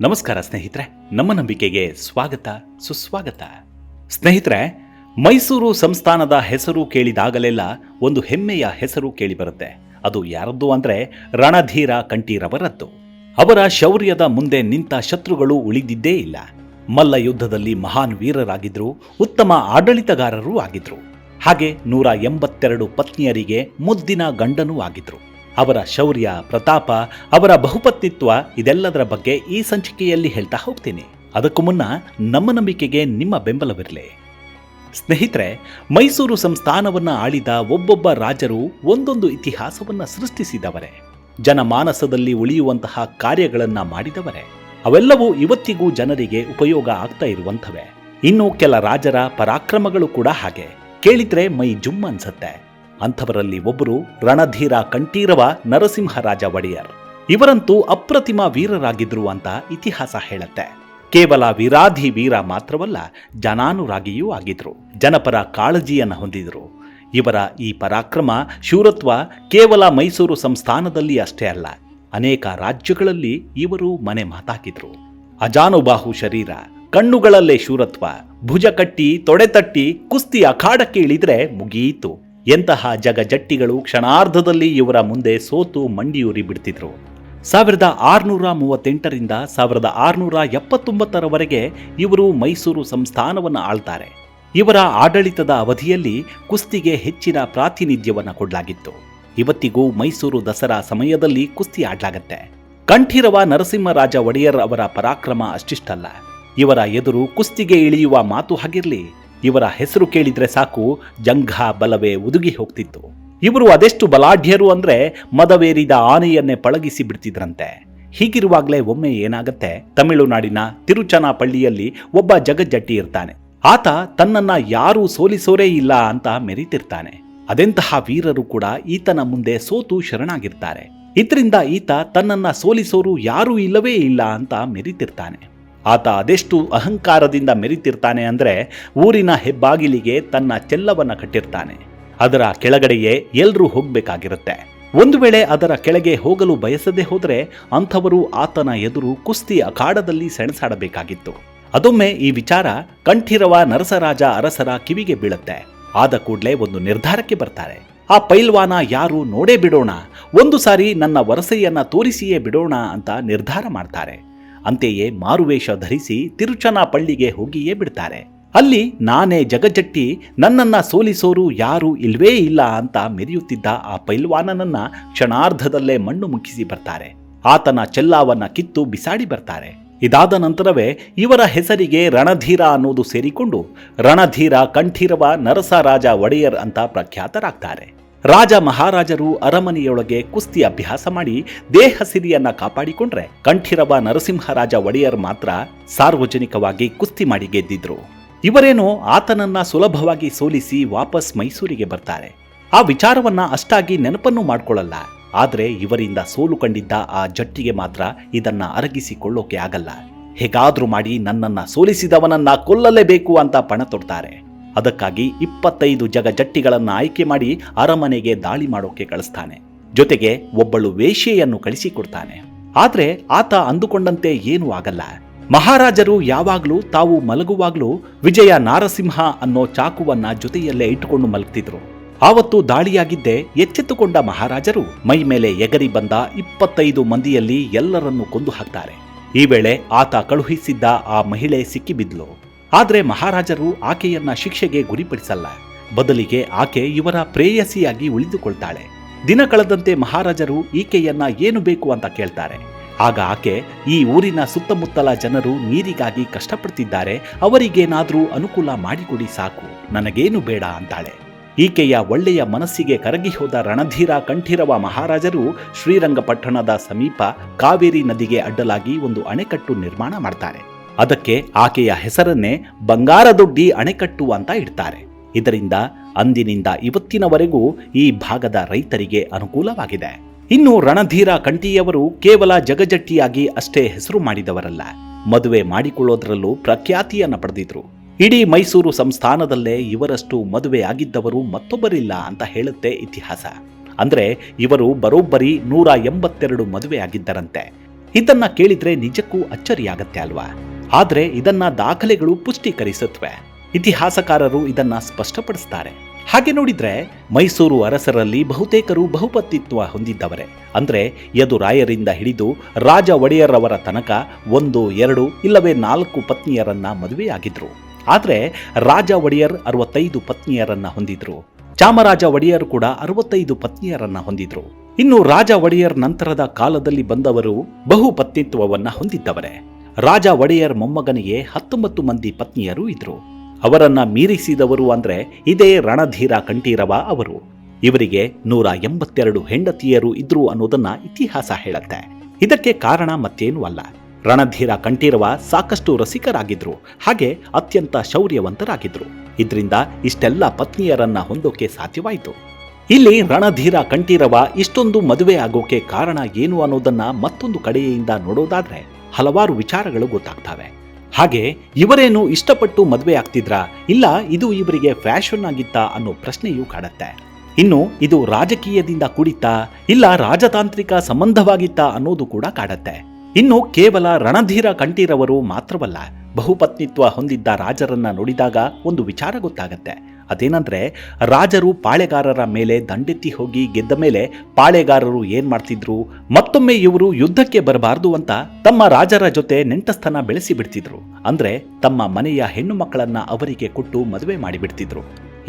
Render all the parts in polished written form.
ನಮಸ್ಕಾರ ಸ್ನೇಹಿತರೆ, ನಮ್ಮ ನಂಬಿಕೆಗೆ ಸ್ವಾಗತ ಸುಸ್ವಾಗತ. ಸ್ನೇಹಿತರೆ, ಮೈಸೂರು ಸಂಸ್ಥಾನದ ಹೆಸರು ಕೇಳಿದಾಗಲೆಲ್ಲ ಒಂದು ಹೆಮ್ಮೆಯ ಹೆಸರು ಕೇಳಿಬರುತ್ತೆ. ಅದು ಯಾರದ್ದು ಅಂದರೆ ರಣಧೀರ ಕಂಠೀರವರದ್ದು. ಅವರ ಶೌರ್ಯದ ಮುಂದೆ ನಿಂತ ಶತ್ರುಗಳು ಉಳಿದಿದ್ದೇ ಇಲ್ಲ. ಮಲ್ಲ ಯುದ್ಧದಲ್ಲಿ ಮಹಾನ್ ವೀರರಾಗಿದ್ರು, ಉತ್ತಮ ಆಡಳಿತಗಾರರೂ ಆಗಿದ್ರು. ಹಾಗೆ 182 ಪತ್ನಿಯರಿಗೆ ಮುದ್ದಿನ ಗಂಡನೂ ಆಗಿದ್ರು. ಅವರ ಶೌರ್ಯ, ಪ್ರತಾಪ, ಅವರ ಬಹುಪತ್ನಿತ್ವ ಇದೆಲ್ಲದರ ಬಗ್ಗೆ ಈ ಸಂಚಿಕೆಯಲ್ಲಿ ಹೇಳ್ತಾ ಹೋಗ್ತೀನಿ. ಅದಕ್ಕೂ ಮುನ್ನ ನಮ್ಮ ನಂಬಿಕೆಗೆ ನಿಮ್ಮ ಬೆಂಬಲವಿರಲಿ. ಸ್ನೇಹಿತರೆ, ಮೈಸೂರು ಸಂಸ್ಥಾನವನ್ನು ಆಳಿದ ಒಬ್ಬೊಬ್ಬ ರಾಜರು ಒಂದೊಂದು ಇತಿಹಾಸವನ್ನು ಸೃಷ್ಟಿಸಿದವರೇ. ಜನಮಾನಸದಲ್ಲಿ ಉಳಿಯುವಂತಹ ಕಾರ್ಯಗಳನ್ನು ಮಾಡಿದವರೇ. ಅವೆಲ್ಲವೂ ಇವತ್ತಿಗೂ ಜನರಿಗೆ ಉಪಯೋಗ ಆಗ್ತಾ ಇರುವಂಥವೇ. ಇನ್ನು ಕೆಲ ರಾಜರ ಪರಾಕ್ರಮಗಳು ಕೂಡ ಹಾಗೆ, ಕೇಳಿದ್ರೆ ಮೈ ಜುಮ್ ಅನ್ಸತ್ತೆ. ಅಂಥವರಲ್ಲಿ ಒಬ್ಬರು ರಣಧೀರ ಕಂಠೀರವ ನರಸಿಂಹರಾಜ ಒಡೆಯರ್. ಇವರಂತೂ ಅಪ್ರತಿಮ ವೀರರಾಗಿದ್ರು ಅಂತ ಇತಿಹಾಸ ಹೇಳುತ್ತೆ. ಕೇವಲ ವೀರಾಧಿ ವೀರ ಮಾತ್ರವಲ್ಲ, ಜನಾನುರಾಗಿಯೂ ಆಗಿದ್ರು. ಜನಪರ ಕಾಳಜಿಯನ್ನು ಹೊಂದಿದ್ರು. ಇವರ ಈ ಪರಾಕ್ರಮ, ಶೂರತ್ವ ಕೇವಲ ಮೈಸೂರು ಸಂಸ್ಥಾನದಲ್ಲಿ ಅಷ್ಟೇ ಅಲ್ಲ, ಅನೇಕ ರಾಜ್ಯಗಳಲ್ಲಿ ಇವರು ಮನೆ ಮಾತಾಕಿದ್ರು. ಅಜಾನುಬಾಹು ಶರೀರ, ಕಣ್ಣುಗಳಲ್ಲೇ ಶೂರತ್ವ, ಭುಜ ಕಟ್ಟಿ ತೊಡೆತಟ್ಟಿ ಕುಸ್ತಿ ಅಖಾಡಕ್ಕೆ ಇಳಿದ್ರೆ ಮುಗಿಯಿತು. ಎಂತಹ ಜಗಜಟ್ಟಿಗಳು ಕ್ಷಣಾರ್ಧದಲ್ಲಿ ಇವರ ಮುಂದೆ ಸೋತು ಮಂಡಿಯೂರಿ ಬಿಡ್ತಿದ್ರು. 1638ರಿಂದ 1679ರವರೆಗೆ ಇವರು ಮೈಸೂರು ಸಂಸ್ಥಾನವನ್ನು ಆಳ್ತಾರೆ. ಇವರ ಆಡಳಿತದ ಅವಧಿಯಲ್ಲಿ ಕುಸ್ತಿಗೆ ಹೆಚ್ಚಿನ ಪ್ರಾತಿನಿಧ್ಯವನ್ನು ಕೊಡಲಾಗಿತ್ತು. ಇವತ್ತಿಗೂ ಮೈಸೂರು ದಸರಾ ಸಮಯದಲ್ಲಿ ಕುಸ್ತಿ ಆಡಲಾಗತ್ತೆ. ಕಂಠೀರವ ನರಸಿಂಹರಾಜ ಒಡೆಯರ್ ಅವರ ಪರಾಕ್ರಮ ಅಷ್ಟಿಷ್ಟಲ್ಲ. ಇವರ ಎದುರು ಕುಸ್ತಿಗೆ ಇಳಿಯುವ ಮಾತು ಹಾಗಿರ್ಲಿ, ಇವರ ಹೆಸರು ಕೇಳಿದ್ರೆ ಸಾಕು ಜಂಘ ಬಲವೇ ಉದುಗಿ ಹೋಗ್ತಿತ್ತು. ಇವರು ಅದೆಷ್ಟು ಬಲಾಢ್ಯರು ಅಂದ್ರೆ ಮದವೇರಿದ ಆನೆಯನ್ನೇ ಪಳಗಿಸಿ ಬಿಡ್ತಿದ್ರಂತೆ. ಹೀಗಿರುವಾಗಲೇ ಒಮ್ಮೆ ಏನಾಗತ್ತೆ, ತಮಿಳುನಾಡಿನ ತಿರುಚನಾಪಳ್ಳಿಯಲ್ಲಿ ಒಬ್ಬ ಜಗಜ್ಜಟ್ಟಿ ಇರ್ತಾನೆ. ಆತ ತನ್ನನ್ನ ಯಾರೂ ಸೋಲಿಸೋರೇ ಇಲ್ಲ ಅಂತ ಮೆರೀತಿರ್ತಾನೆ. ಅದೆಂತಹ ವೀರರು ಕೂಡ ಈತನ ಮುಂದೆ ಸೋತು ಶರಣಾಗಿರ್ತಾರೆ. ಇದರಿಂದ ಈತ ತನ್ನನ್ನ ಸೋಲಿಸೋರು ಯಾರೂ ಇಲ್ಲವೇ ಇಲ್ಲ ಅಂತ ಮೆರೀತಿರ್ತಾನೆ. ಆತ ಅದೆಷ್ಟು ಅಹಂಕಾರದಿಂದ ಮೆರೀತಿರ್ತಾನೆ ಅಂದರೆ, ಊರಿನ ಹೆಬ್ಬಾಗಿಲಿಗೆ ತನ್ನ ಚೆಲ್ಲವನ್ನು ಕಟ್ಟಿರ್ತಾನೆ. ಅದರ ಕೆಳಗಡೆಯೇ ಎಲ್ಲರೂ ಹೋಗಬೇಕಾಗಿರುತ್ತೆ. ಒಂದು ವೇಳೆ ಅದರ ಕೆಳಗೆ ಹೋಗಲು ಬಯಸದೆ ಹೋದರೆ ಅಂಥವರು ಆತನ ಎದುರು ಕುಸ್ತಿ ಅಖಾಡದಲ್ಲಿ ಸೆಣಸಾಡಬೇಕಾಗಿತ್ತು. ಅದೊಮ್ಮೆ ಈ ವಿಚಾರ ಕಂಠೀರವ ನರಸರಾಜ ಅರಸರ ಕಿವಿಗೆ ಬೀಳುತ್ತೆ. ಆದ ಕೂಡಲೇ ಒಂದು ನಿರ್ಧಾರಕ್ಕೆ ಬರ್ತಾರೆ. ಆ ಪೈಲ್ವಾನ ಯಾರು ನೋಡೇ ಬಿಡೋಣ, ಒಂದು ಸಾರಿ ನನ್ನ ವರಸೆಯನ್ನ ತೋರಿಸಿಯೇ ಬಿಡೋಣ ಅಂತ ನಿರ್ಧಾರ ಮಾಡ್ತಾರೆ. ಅಂತೆಯೇ ಮಾರುವೇಷ ಧರಿಸಿ ತಿರುಚನಾಪಳ್ಳಿಗೆ ಹೋಗಿಯೇ ಬಿಡ್ತಾರೆ. ಅಲ್ಲಿ ನಾನೇ ಜಗಜ್ಜಟ್ಟಿ, ನನ್ನನ್ನ ಸೋಲಿಸೋರು ಯಾರೂ ಇಲ್ವೇ ಇಲ್ಲ ಅಂತ ಮೆರೆಯುತ್ತಿದ್ದ ಆ ಪೈಲ್ವಾನನನ್ನ ಕ್ಷಣಾರ್ಧದಲ್ಲೇ ಮಣ್ಣು ಮುಕ್ಕಿಸಿ ಬರ್ತಾರೆ. ಆತನ ಚೆಲ್ಲಾವನ್ನ ಕಿತ್ತು ಬಿಸಾಡಿ ಬರ್ತಾರೆ. ಇದಾದ ನಂತರವೇ ಇವರ ಹೆಸರಿಗೆ ರಣಧೀರ ಅನ್ನೋದು ಸೇರಿಕೊಂಡು ರಣಧೀರ ಕಂಠೀರವ ನರಸರಾಜ ಒಡೆಯರ್ ಅಂತ ಪ್ರಖ್ಯಾತರಾಗ್ತಾರೆ. ರಾಜ ಮಹಾರಾಜರು ಅರಮನೆಯೊಳಗೆ ಕುಸ್ತಿ ಅಭ್ಯಾಸ ಮಾಡಿ ದೇಹ ಸಿರಿಯನ್ನ ಕಾಪಾಡಿಕೊಂಡ್ರೆ, ಕಂಠೀರವ ನರಸಿಂಹರಾಜ ಒಡೆಯರ್ ಮಾತ್ರ ಸಾರ್ವಜನಿಕವಾಗಿ ಕುಸ್ತಿ ಮಾಡಿ ಗೆದ್ದಿದ್ರು. ಇವರೇನೋ ಆತನನ್ನ ಸುಲಭವಾಗಿ ಸೋಲಿಸಿ ವಾಪಸ್ ಮೈಸೂರಿಗೆ ಬರ್ತಾರೆ. ಆ ವಿಚಾರವನ್ನ ಅಷ್ಟಾಗಿ ನೆನಪನ್ನು ಮಾಡ್ಕೊಳ್ಳಲ್ಲ. ಆದರೆ ಇವರಿಂದ ಸೋಲು ಕಂಡಿದ್ದ ಆ ಜಟ್ಟಿಗೆ ಮಾತ್ರ ಇದನ್ನ ಅರಗಿಸಿಕೊಳ್ಳೋಕೆ ಆಗಲ್ಲ. ಹೇಗಾದ್ರೂ ಮಾಡಿ ನನ್ನನ್ನ ಸೋಲಿಸಿದವನನ್ನ ಕೊಲ್ಲಲೇಬೇಕು ಅಂತ ಪಣ ತೊಡ್ತಾರೆ. ಅದಕ್ಕಾಗಿ 25 ಜಗಜಟ್ಟಿಗಳನ್ನು ಆಯ್ಕೆ ಮಾಡಿ ಅರಮನೆಗೆ ದಾಳಿ ಮಾಡೋಕೆ ಕಳಿಸ್ತಾನೆ. ಜೊತೆಗೆ ಒಬ್ಬಳು ವೇಶ್ಯೆಯನ್ನು ಕಳಿಸಿಕೊಡ್ತಾನೆ. ಆದ್ರೆ ಆತ ಅಂದುಕೊಂಡಂತೆ ಏನೂ ಆಗಲ್ಲ. ಮಹಾರಾಜರು ಯಾವಾಗ್ಲೂ ತಾವು ಮಲಗುವಾಗ್ಲೂ ವಿಜಯ ನಾರಸಿಂಹ ಅನ್ನೋ ಚಾಕುವನ್ನ ಜೊತೆಯಲ್ಲೇ ಇಟ್ಟುಕೊಂಡು ಮಲಗ್ತಿದ್ರು. ಆವತ್ತು ದಾಳಿಯಾಗಿದ್ದೇ ಎಚ್ಚೆತ್ತುಕೊಂಡ ಮಹಾರಾಜರು ಮೈ ಮೇಲೆ ಎಗರಿ ಬಂದ 25 ಮಂದಿಯಲ್ಲಿ ಎಲ್ಲರನ್ನೂ ಕೊಂದು ಹಾಕ್ತಾರೆ. ಈ ವೇಳೆ ಆತ ಕಳುಹಿಸಿದ್ದ ಆ ಮಹಿಳೆ ಸಿಕ್ಕಿಬಿದ್ಲು. ಆದರೆ ಮಹಾರಾಜರು ಆಕೆಯನ್ನ ಶಿಕ್ಷೆಗೆ ಗುರಿಪಡಿಸಲ್ಲ. ಬದಲಿಗೆ ಆಕೆ ಇವರ ಪ್ರೇಯಸಿಯಾಗಿ ಉಳಿದುಕೊಳ್ತಾಳೆ. ದಿನ ಕಳೆದಂತೆ ಮಹಾರಾಜರು ಈಕೆಯನ್ನ ಏನು ಬೇಕು ಅಂತ ಕೇಳ್ತಾರೆ. ಆಗ ಆಕೆ, ಈ ಊರಿನ ಸುತ್ತಮುತ್ತಲ ಜನರು ನೀರಿಗಾಗಿ ಕಷ್ಟಪಡ್ತಿದ್ದಾರೆ, ಅವರಿಗೇನಾದ್ರೂ ಅನುಕೂಲ ಮಾಡಿಕೊಡಿ ಸಾಕು, ನನಗೇನು ಬೇಡ ಅಂತಾಳೆ. ಈಕೆಯ ಒಳ್ಳೆಯ ಮನಸ್ಸಿಗೆ ಕರಗಿ ಹೋದ ರಣಧೀರ ಕಂಠೀರವ ಮಹಾರಾಜರು ಶ್ರೀರಂಗಪಟ್ಟಣದ ಸಮೀಪ ಕಾವೇರಿ ನದಿಗೆ ಅಡ್ಡಲಾಗಿ ಒಂದು ಅಣೆಕಟ್ಟು ನಿರ್ಮಾಣ ಮಾಡ್ತಾರೆ. ಅದಕ್ಕೆ ಆಕೆಯ ಹೆಸರನ್ನೇ ಬಂಗಾರದೊಡ್ಡಿ ಅಣೆಕಟ್ಟು ಅಂತ ಇಡ್ತಾರೆ. ಇದರಿಂದ ಅಂದಿನಿಂದ ಇವತ್ತಿನವರೆಗೂ ಈ ಭಾಗದ ರೈತರಿಗೆ ಅನುಕೂಲವಾಗಿದೆ. ಇನ್ನು ರಣಧೀರ ಕಂಠೀಯವರು ಕೇವಲ ಜಗಜಟ್ಟಿಯಾಗಿ ಅಷ್ಟೇ ಹೆಸರು ಮಾಡಿದವರಲ್ಲ, ಮದುವೆ ಮಾಡಿಕೊಳ್ಳೋದ್ರಲ್ಲೂ ಪ್ರಖ್ಯಾತಿಯನ್ನು ಪಡೆದಿದ್ರು. ಇಡೀ ಮೈಸೂರು ಸಂಸ್ಥಾನದಲ್ಲೇ ಇವರಷ್ಟು ಮದುವೆ ಆಗಿದ್ದವರು ಮತ್ತೊಬ್ಬರಿಲ್ಲ ಅಂತ ಹೇಳುತ್ತೆ ಇತಿಹಾಸ. ಅಂದ್ರೆ ಇವರು ಬರೋಬ್ಬರಿ 182 ಮದುವೆ ಆಗಿದ್ದರಂತೆ. ಇದನ್ನ ಕೇಳಿದ್ರೆ ನಿಜಕ್ಕೂ ಅಚ್ಚರಿಯಾಗತ್ತೆ ಅಲ್ವಾ? ಆದ್ರೆ ಇದನ್ನ ದಾಖಲೆಗಳು ಪುಷ್ಟೀಕರಿಸುತ್ತವೆ. ಇತಿಹಾಸಕಾರರು ಇದನ್ನ ಸ್ಪಷ್ಟಪಡಿಸ್ತಾರೆ. ಹಾಗೆ ನೋಡಿದ್ರೆ ಮೈಸೂರು ಅರಸರಲ್ಲಿ ಬಹುತೇಕರು ಬಹುಪತ್ನಿತ್ವ ಹೊಂದಿದ್ದವರೇ. ಅಂದ್ರೆ ಯದುರಾಯರಿಂದ ಹಿಡಿದು ರಾಜ ಒಡೆಯರ್ ಅವರ ತನಕ 1, 2 ಇಲ್ಲವೇ 4 ಪತ್ನಿಯರನ್ನ ಮದುವೆಯಾಗಿದ್ರು. ಆದ್ರೆ ರಾಜ ಒಡೆಯರ್ 65 ಪತ್ನಿಯರನ್ನ ಹೊಂದಿದ್ರು. ಚಾಮರಾಜ ಒಡೆಯರ್ ಕೂಡ 65 ಪತ್ನಿಯರನ್ನ ಹೊಂದಿದ್ರು. ಇನ್ನು ರಾಜ ಒಡೆಯರ್ ನಂತರದ ಕಾಲದಲ್ಲಿ ಬಂದವರು ಬಹುಪತ್ನಿತ್ವವನ್ನ ಹೊಂದಿದ್ದವರೇ. ರಾಜ ಒಡೆಯರ್ ಮೊಮ್ಮಗನಿಗೆ 19 ಮಂದಿ ಪತ್ನಿಯರು ಇದ್ರು. ಅವರನ್ನ ಮೀರಿಸಿದವರು ಅಂದ್ರೆ ಇದೇ ರಣಧೀರ ಕಂಠೀರವ ಅವರು. ಇವರಿಗೆ 182 ಹೆಂಡತಿಯರು ಇದ್ರು ಅನ್ನೋದನ್ನ ಇತಿಹಾಸ ಹೇಳುತ್ತೆ. ಇದಕ್ಕೆ ಕಾರಣ ಮತ್ತೇನೂ ಅಲ್ಲ, ರಣಧೀರ ಕಂಠೀರವ ಸಾಕಷ್ಟು ರಸಿಕರಾಗಿದ್ರು, ಹಾಗೆ ಅತ್ಯಂತ ಶೌರ್ಯವಂತರಾಗಿದ್ರು. ಇದರಿಂದ ಇಷ್ಟೆಲ್ಲ ಪತ್ನಿಯರನ್ನ ಹೊಂದೋಕೆ ಸಾಧ್ಯವಾಯಿತು. ಇಲ್ಲಿ ರಣಧೀರ ಕಂಠೀರವ ಇಷ್ಟೊಂದು ಮದುವೆ ಆಗೋಕೆ ಕಾರಣ ಏನು ಅನ್ನೋದನ್ನ ಮತ್ತೊಂದು ಕಡೆಯಿಂದ ನೋಡೋದಾದ್ರೆ ಹಲವಾರು ವಿಚಾರಗಳು ಗೊತ್ತಾಗ್ತವೆ. ಹಾಗೆ ಇವರೇನು ಇಷ್ಟಪಟ್ಟು ಮದುವೆ ಆಗ್ತಿದ್ರಾ, ಇಲ್ಲ ಇದು ಇವರಿಗೆ ಫ್ಯಾಷನ್ ಆಗಿತ್ತಾ ಅನ್ನೋ ಪ್ರಶ್ನೆಯೂ ಕಾಡತ್ತೆ. ಇನ್ನು ಇದು ರಾಜಕೀಯದಿಂದ ಕೂಡಿತ್ತಾ, ಇಲ್ಲ ರಾಜತಾಂತ್ರಿಕ ಸಂಬಂಧವಾಗಿತ್ತಾ ಅನ್ನೋದು ಕೂಡ ಕಾಡತ್ತೆ. ಇನ್ನು ಕೇವಲ ರಣಧೀರ ಕಂಠೀರವರು ಮಾತ್ರವಲ್ಲ, ಬಹುಪತ್ನಿತ್ವ ಹೊಂದಿದ್ದ ರಾಜರನ್ನ ನೋಡಿದಾಗ ಒಂದು ವಿಚಾರ ಗೊತ್ತಾಗತ್ತೆ. ಅದೇನಂದ್ರೆ ರಾಜರು ಪಾಳೆಗಾರರ ಮೇಲೆ ದಂಡೆತ್ತಿ ಹೋಗಿ ಗೆದ್ದ ಮೇಲೆ ಪಾಳೆಗಾರರು ಏನ್ ಮಾಡ್ತಿದ್ರು, ಮತ್ತೊಮ್ಮೆ ಇವರು ಯುದ್ಧಕ್ಕೆ ಬರಬಾರದು ಅಂತ ತಮ್ಮ ರಾಜರ ಜೊತೆ ನೆಂಟಸ್ಥನ ಬೆಳೆಸಿ ಬಿಡ್ತಿದ್ರು. ಅಂದ್ರೆ ತಮ್ಮ ಮನೆಯ ಹೆಣ್ಣು ಮಕ್ಕಳನ್ನ ಅವರಿಗೆ ಕೊಟ್ಟು ಮದುವೆ ಮಾಡಿಬಿಡ್ತಿದ್ರು.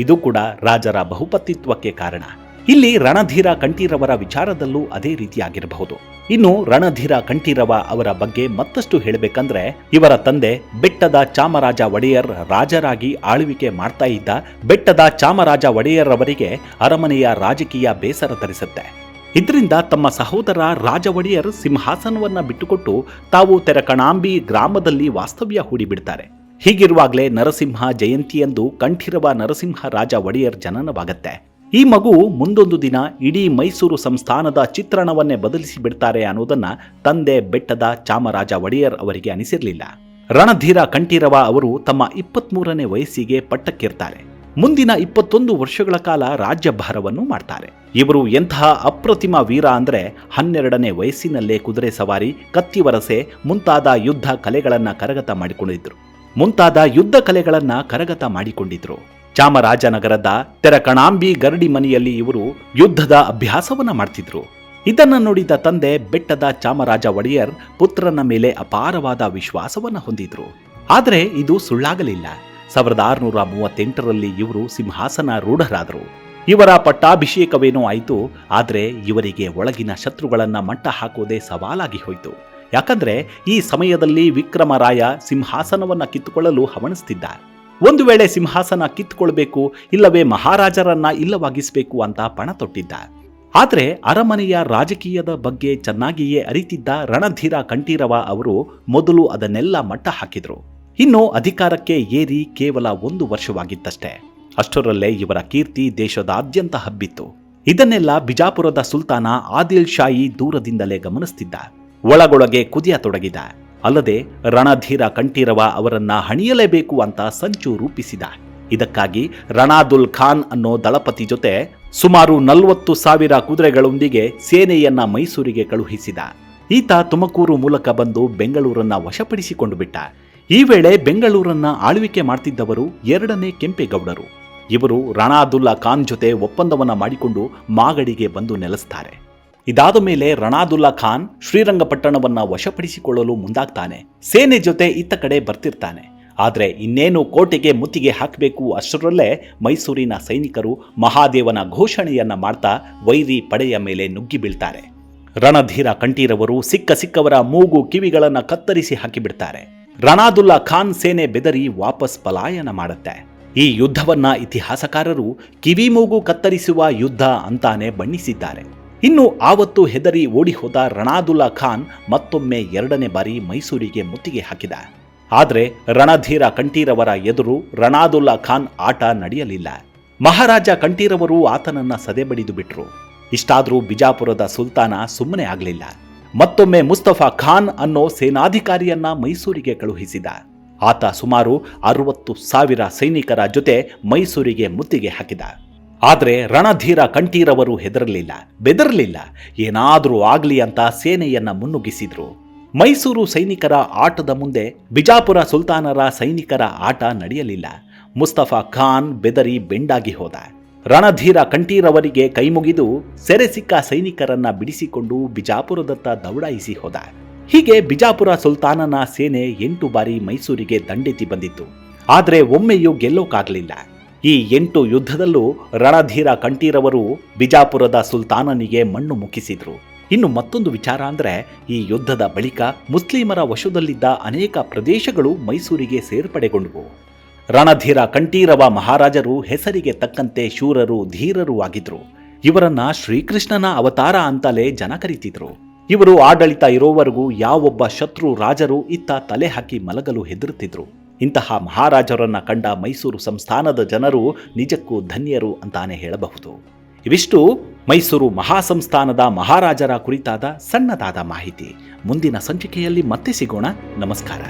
ಇದು ಕೂಡ ರಾಜರ ಬಹುಪತ್ನಿತ್ವಕ್ಕೆ ಕಾರಣ. ಇಲ್ಲಿ ರಣಧೀರ ಕಂಠೀರವರ ವಿಚಾರದಲ್ಲೂ ಅದೇ ರೀತಿಯಾಗಿರಬಹುದು. ಇನ್ನು ರಣಧೀರ ಕಂಠೀರವ ಅವರ ಬಗ್ಗೆ ಮತ್ತಷ್ಟು ಹೇಳಬೇಕಂದ್ರೆ, ಇವರ ತಂದೆ ಬೆಟ್ಟದ ಚಾಮರಾಜ ಒಡೆಯರ್ ರಾಜರಾಗಿ ಆಳ್ವಿಕೆ ಮಾಡ್ತಾ ಇದ್ದ ಬೆಟ್ಟದ ಚಾಮರಾಜ ಒಡೆಯರ್ ಅವರಿಗೆ ಅರಮನೆಯ ರಾಜಕೀಯ ಬೇಸರ ತರಿಸುತ್ತೆ. ಇದರಿಂದ ತಮ್ಮ ಸಹೋದರ ರಾಜ ಒಡೆಯರ್ ಸಿಂಹಾಸನವನ್ನ ಬಿಟ್ಟುಕೊಟ್ಟು ತಾವು ತೆರಕಣಾಂಬಿ ಗ್ರಾಮದಲ್ಲಿ ವಾಸ್ತವ್ಯ ಹೂಡಿಬಿಡ್ತಾರೆ. ಹೀಗಿರುವಾಗಲೇ ನರಸಿಂಹ ಜಯಂತಿಯಂದು ಕಂಠೀರವ ನರಸಿಂಹ ರಾಜ ಒಡೆಯರ್ ಜನನವಾಗತ್ತೆ. ಈ ಮಗು ಮುಂದೊಂದು ದಿನ ಇಡೀ ಮೈಸೂರು ಸಂಸ್ಥಾನದ ಚಿತ್ರಣವನ್ನೇ ಬದಲಿಸಿ ಬಿಡ್ತಾರೆ ಅನ್ನೋದನ್ನ ತಂದೆ ಬೆಟ್ಟದ ಚಾಮರಾಜ ಒಡೆಯರ್ ಅವರಿಗೆ ಅನಿಸಿರಲಿಲ್ಲ. ರಣಧೀರ ಕಂಠೀರವ ಅವರು ತಮ್ಮ 23ನೇ ವಯಸ್ಸಿಗೆ ಪಟ್ಟಕ್ಕೇರ್ತಾರೆ. ಮುಂದಿನ 21 ವರ್ಷಗಳ ಕಾಲ ರಾಜ್ಯಭಾರವನ್ನು ಮಾಡ್ತಾರೆ. ಇವರು ಎಂತಹ ಅಪ್ರತಿಮ ವೀರ ಅಂದ್ರೆ 12ನೇ ವಯಸ್ಸಿನಲ್ಲೇ ಕುದುರೆ ಸವಾರಿ, ಕತ್ತಿವರಸೆ ಮುಂತಾದ ಯುದ್ಧ ಕಲೆಗಳನ್ನ ಕರಗತ ಮಾಡಿಕೊಂಡಿದ್ರು. ಚಾಮರಾಜನಗರದ ತೆರಕಣಾಂಬಿ ಗರಡಿ ಮನೆಯಲ್ಲಿ ಇವರು ಯುದ್ಧದ ಅಭ್ಯಾಸವನ್ನ ಮಾಡ್ತಿದ್ರು. ಇದನ್ನ ನೋಡಿದ ತಂದೆ ಬೆಟ್ಟದ ಚಾಮರಾಜ ಒಡೆಯರ್ ಪುತ್ರನ ಮೇಲೆ ಅಪಾರವಾದ ವಿಶ್ವಾಸವನ್ನ ಹೊಂದಿದ್ರು. ಆದರೆ ಇದು ಸುಳ್ಳಾಗಲಿಲ್ಲ. 1638ರಲ್ಲಿ ಇವರು ಸಿಂಹಾಸನ ರೂಢರಾದರು. ಇವರ ಪಟ್ಟಾಭಿಷೇಕವೇನೋ ಆಯಿತು, ಆದರೆ ಇವರಿಗೆ ಒಳಗಿನ ಶತ್ರುಗಳನ್ನ ಮಟ್ಟ ಹಾಕೋದೇ ಸವಾಲಾಗಿ ಹೋಯಿತು. ಯಾಕಂದ್ರೆ ಈ ಸಮಯದಲ್ಲಿ ವಿಕ್ರಮರಾಯ ಸಿಂಹಾಸನವನ್ನ ಕಿತ್ತುಕೊಳ್ಳಲು ಹವಣಿಸ್ತಿದ್ದ. ಒಂದು ವೇಳೆ ಸಿಂಹಾಸನ ಕಿತ್ತುಕೊಳ್ಬೇಕು, ಇಲ್ಲವೇ ಮಹಾರಾಜರನ್ನ ಇಲ್ಲವಾಗಿಸಬೇಕು ಅಂತ ಪಣ ತೊಟ್ಟಿದ್ದ. ಆದರೆ ಅರಮನೆಯ ರಾಜಕೀಯದ ಬಗ್ಗೆ ಚೆನ್ನಾಗಿಯೇ ಅರಿತಿದ್ದ ರಣಧೀರ ಕಂಠೀರವ ಅವರು ಮೊದಲು ಅದನ್ನೆಲ್ಲ ಮಟ್ಟ ಹಾಕಿದ್ರು. ಇನ್ನು ಅಧಿಕಾರಕ್ಕೆ ಏರಿ ಕೇವಲ 1 ವರ್ಷವಾಗಿತ್ತಷ್ಟೇ. ಅಷ್ಟರಲ್ಲೇ ಇವರ ಕೀರ್ತಿ ದೇಶದಾದ್ಯಂತ ಹಬ್ಬಿತ್ತು. ಇದನ್ನೆಲ್ಲ ಬಿಜಾಪುರದ ಸುಲ್ತಾನ ಆದಿಲ್ ಶಾಹಿ ದೂರದಿಂದಲೇ ಗಮನಿಸ್ತಿದ್ದ. ಒಳಗೊಳಗೆ ಕುದಿಯತೊಡಗಿದ. ಅಲ್ಲದೆ ರಣಧೀರ ಕಂಠೀರವ ಅವರನ್ನ ಹಣಿಯಲೇಬೇಕು ಅಂತ ಸಂಚು ರೂಪಿಸಿದ. ಇದಕ್ಕಾಗಿ ರಣಾದುಲ್ ಖಾನ್ ಅನ್ನೋ ದಳಪತಿ ಜೊತೆ ಸುಮಾರು 40,000 ಕುದುರೆಗಳೊಂದಿಗೆ ಸೇನೆಯನ್ನ ಮೈಸೂರಿಗೆ ಕಳುಹಿಸಿದ. ಈತ ತುಮಕೂರು ಮೂಲಕ ಬಂದು ಬೆಂಗಳೂರನ್ನ ವಶಪಡಿಸಿಕೊಂಡು ಬಿಟ್ಟ. ಈ ವೇಳೆ ಬೆಂಗಳೂರನ್ನ ಆಳ್ವಿಕೆ ಮಾಡ್ತಿದ್ದವರು 2ನೇ ಕೆಂಪೇಗೌಡರು. ಇವರು ರಣಾದುಲ್ಲಾ ಖಾನ್ ಜೊತೆ ಒಪ್ಪಂದವನ್ನ ಮಾಡಿಕೊಂಡು ಮಾಗಡಿಗೆ ಬಂದು ನೆಲೆಸ್ತಾರೆ. ಇದಾದ ಮೇಲೆ ರಣಾದುಲ್ಲಾ ಖಾನ್ ಶ್ರೀರಂಗಪಟ್ಟಣವನ್ನ ವಶಪಡಿಸಿಕೊಳ್ಳಲು ಮುಂದಾಗ್ತಾನೆ. ಸೇನೆ ಜೊತೆ ಇತ್ತ ಕಡೆ ಬರ್ತಿರ್ತಾನೆ. ಆದರೆ ಇನ್ನೇನು ಕೋಟೆಗೆ ಮುತ್ತಿಗೆ ಹಾಕಬೇಕು ಅಷ್ಟರಲ್ಲೇ ಮೈಸೂರಿನ ಸೈನಿಕರು ಮಹಾದೇವನ ಘೋಷಣೆಯನ್ನ ಮಾಡ್ತಾ ವೈರಿ ಪಡೆಯ ಮೇಲೆ ನುಗ್ಗಿ ಬೀಳ್ತಾರೆ. ರಣಧೀರ ಕಂಠೀರವರು ಸಿಕ್ಕವರ ಮೂಗು ಕಿವಿಗಳನ್ನ ಕತ್ತರಿಸಿ ಹಾಕಿಬಿಡ್ತಾರೆ. ರಣಾದುಲ್ಲಾ ಖಾನ್ ಸೇನೆ ಬೆದರಿ ವಾಪಸ್ ಪಲಾಯನ ಮಾಡುತ್ತೆ. ಈ ಯುದ್ಧವನ್ನ ಇತಿಹಾಸಕಾರರು ಕಿವಿ ಮೂಗು ಕತ್ತರಿಸುವ ಯುದ್ಧ ಅಂತಾನೆ ಬಣ್ಣಿಸಿದ್ದಾರೆ. ಇನ್ನು ಆವತ್ತು ಹೆದರಿ ಓಡಿ ಹೋದ ರಣಾದುಲ್ಲಾ ಖಾನ್ ಮತ್ತೊಮ್ಮೆ 2ನೇ ಬಾರಿ ಮೈಸೂರಿಗೆ ಮುತ್ತಿಗೆ ಹಾಕಿದ. ಆದರೆ ರಣಧೀರ ಕಂಠೀರವರ ಎದುರು ರಣಾದುಲ್ಲಾ ಖಾನ್ ಆಟ ನಡೆಯಲಿಲ್ಲ. ಮಹಾರಾಜ ಕಂಠೀರವರು ಆತನನ್ನ ಸದೆಬಡಿದು ಬಿಟ್ರು. ಇಷ್ಟಾದರೂ ಬಿಜಾಪುರದ ಸುಲ್ತಾನ ಸುಮ್ಮನೆ ಆಗಲಿಲ್ಲ. ಮತ್ತೊಮ್ಮೆ ಮುಸ್ತಫಾ ಖಾನ್ ಅನ್ನೋ ಸೇನಾಧಿಕಾರಿಯನ್ನ ಮೈಸೂರಿಗೆ ಕಳುಹಿಸಿದ. ಆತ ಸುಮಾರು 60,000 ಸೈನಿಕರ ಜೊತೆ ಮೈಸೂರಿಗೆ ಮುತ್ತಿಗೆ ಹಾಕಿದ. ಆದರೆ ರಣಧೀರ ಕಂಠೀರವರು ಹೆದರಲಿಲ್ಲ, ಬೆದರಲಿಲ್ಲ. ಏನಾದರೂ ಆಗ್ಲಿ ಅಂತ ಸೇನೆಯನ್ನ ಮುನ್ನುಗ್ಗಿಸಿದ್ರು. ಮೈಸೂರು ಸೈನಿಕರ ಆಟದ ಮುಂದೆ ಬಿಜಾಪುರ ಸುಲ್ತಾನರ ಸೈನಿಕರ ಆಟ ನಡೆಯಲಿಲ್ಲ. ಮುಸ್ತಫಾ ಖಾನ್ ಬೆದರಿ ಬೆಂಡಾಗಿ ಹೋದ. ರಣಧೀರ ಕಂಠೀರವರಿಗೆ ಕೈಮುಗಿದು ಸೆರೆ ಸಿಕ್ಕ ಸೈನಿಕರನ್ನ ಬಿಡಿಸಿಕೊಂಡು ಬಿಜಾಪುರದತ್ತ ದೌಡಾಯಿಸಿ ಹೋದ. ಹೀಗೆ ಬಿಜಾಪುರ ಸುಲ್ತಾನನ ಸೇನೆ 8 ಬಾರಿ ಮೈಸೂರಿಗೆ ದಂಡೆತ್ತಿ ಬಂದಿತ್ತು. ಆದರೆ ಒಮ್ಮೆಯೂ ಗೆಲ್ಲೋಕಾಗಲಿಲ್ಲ. ಈ 8 ಯುದ್ಧದಲ್ಲೂ ರಣಧೀರ ಕಂಠೀರವರು ಬಿಜಾಪುರದ ಸುಲ್ತಾನನಿಗೆ ಮಣ್ಣು ಮುಕ್ಕಿಸಿದ್ರು. ಇನ್ನು ಮತ್ತೊಂದು ವಿಚಾರ ಅಂದ್ರೆ, ಈ ಯುದ್ಧದ ಬಳಿಕ ಮುಸ್ಲಿಮರ ವಶದಲ್ಲಿದ್ದ ಅನೇಕ ಪ್ರದೇಶಗಳು ಮೈಸೂರಿಗೆ ಸೇರ್ಪಡೆಗೊಂಡವು. ರಣಧೀರ ಕಂಠೀರವ ಮಹಾರಾಜರು ಹೆಸರಿಗೆ ತಕ್ಕಂತೆ ಶೂರರು, ಧೀರರೂ ಆಗಿದ್ರು. ಇವರನ್ನ ಶ್ರೀಕೃಷ್ಣನ ಅವತಾರ ಅಂತಲೇ ಜನ ಕರೀತಿದ್ರು. ಇವರು ಆಡಳಿತ ಇರೋವರೆಗೂ ಯಾವೊಬ್ಬ ಶತ್ರು ರಾಜರು ಇತ್ತ ತಲೆ ಹಾಕಿ ಮಲಗಲು ಹೆದರುತ್ತಿದ್ರು. ಇಂತಹ ಮಹಾರಾಜರನ್ನ ಕಂಡ ಮೈಸೂರು ಸಂಸ್ಥಾನದ ಜನರು ನಿಜಕ್ಕೂ ಧನ್ಯರು ಅಂತಾನೆ ಹೇಳಬಹುದು. ಇವಿಷ್ಟು ಮೈಸೂರು ಮಹಾಸಂಸ್ಥಾನದ ಮಹಾರಾಜರ ಕುರಿತಾದ ಸಣ್ಣದಾದ ಮಾಹಿತಿ. ಮುಂದಿನ ಸಂಚಿಕೆಯಲ್ಲಿ ಮತ್ತೆ ಸಿಗೋಣ. ನಮಸ್ಕಾರ.